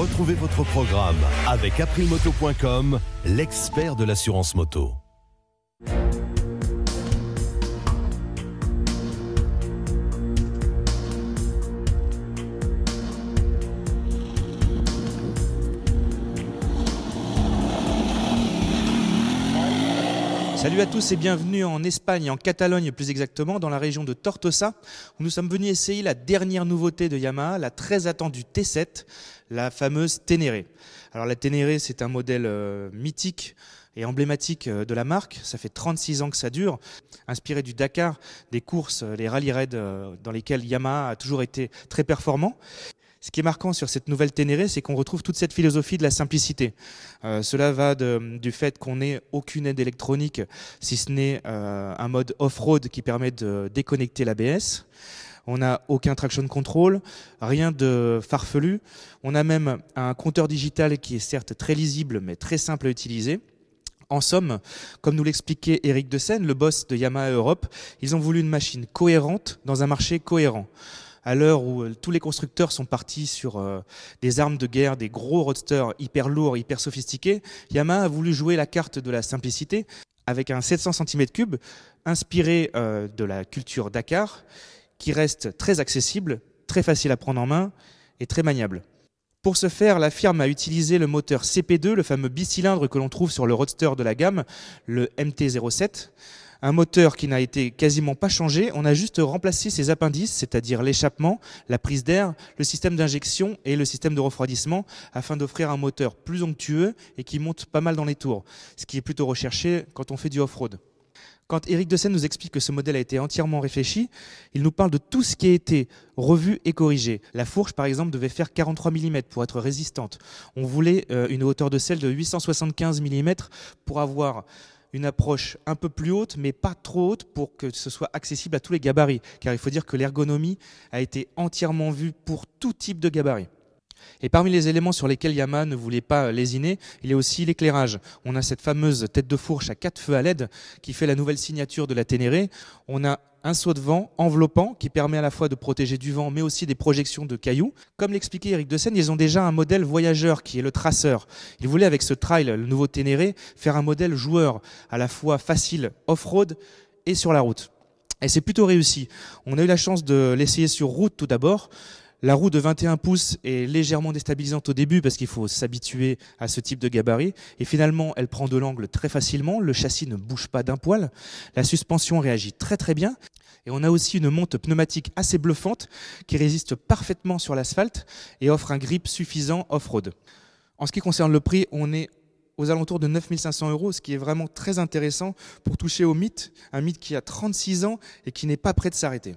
Retrouvez votre programme avec aprilmoto.com, l'expert de l'assurance moto. Salut à tous et bienvenue en Espagne, en Catalogne plus exactement, dans la région de Tortosa, où nous sommes venus essayer la dernière nouveauté de Yamaha, la très attendue T7, la fameuse Ténéré. Alors la Ténéré, c'est un modèle mythique et emblématique de la marque. Ça fait 36 ans que ça dure, inspiré du Dakar, des courses, les rallye raids dans lesquels Yamaha a toujours été très performant. Ce qui est marquant sur cette nouvelle Ténéré, c'est qu'on retrouve toute cette philosophie de la simplicité. Cela va du fait qu'on n'ait aucune aide électronique, si ce n'est un mode off-road qui permet de déconnecter l'ABS. On n'a aucun traction control, rien de farfelu. On a même un compteur digital qui est certes très lisible, mais très simple à utiliser. En somme, comme nous l'expliquait Eric Dessen, le boss de Yamaha Europe, ils ont voulu une machine cohérente dans un marché cohérent. À l'heure où tous les constructeurs sont partis sur des armes de guerre, des gros roadsters hyper lourds, hyper sophistiqués, Yamaha a voulu jouer la carte de la simplicité avec un 700 cm3 inspiré de la culture Dakar, qui reste très accessible, très facile à prendre en main et très maniable. Pour ce faire, la firme a utilisé le moteur CP2, le fameux bicylindre que l'on trouve sur le roadster de la gamme, le MT-07. Un moteur qui n'a été quasiment pas changé, on a juste remplacé ses appendices, c'est-à-dire l'échappement, la prise d'air, le système d'injection et le système de refroidissement, afin d'offrir un moteur plus onctueux et qui monte pas mal dans les tours, ce qui est plutôt recherché quand on fait du off-road. Quand Eric Dessen nous explique que ce modèle a été entièrement réfléchi, il nous parle de tout ce qui a été revu et corrigé. La fourche, par exemple, devait faire 43 mm pour être résistante. On voulait une hauteur de selle de 875 mm pour avoir une approche un peu plus haute, mais pas trop haute pour que ce soit accessible à tous les gabarits. Car il faut dire que l'ergonomie a été entièrement vue pour tout type de gabarit. Et parmi les éléments sur lesquels Yamaha ne voulait pas lésiner, il y a aussi l'éclairage. On a cette fameuse tête de fourche à 4 feux à LED qui fait la nouvelle signature de la Ténéré. On a un saut de vent enveloppant qui permet à la fois de protéger du vent mais aussi des projections de cailloux. Comme l'expliquait Eric Dessen, ils ont déjà un modèle voyageur qui est le Tracer. Ils voulaient avec ce trail, le nouveau Ténéré, faire un modèle joueur à la fois facile off-road et sur la route. Et c'est plutôt réussi. On a eu la chance de l'essayer sur route tout d'abord. La roue de 21 pouces est légèrement déstabilisante au début parce qu'il faut s'habituer à ce type de gabarit. Et finalement, elle prend de l'angle très facilement. Le châssis ne bouge pas d'un poil. La suspension réagit très très bien. Et on a aussi une monte pneumatique assez bluffante qui résiste parfaitement sur l'asphalte et offre un grip suffisant off-road. En ce qui concerne le prix, on est aux alentours de 9 500 €, ce qui est vraiment très intéressant pour toucher au mythe, un mythe qui a 36 ans et qui n'est pas prêt de s'arrêter.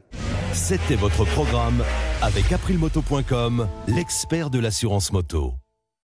C'était votre programme avec aprilmoto.com, l'expert de l'assurance moto.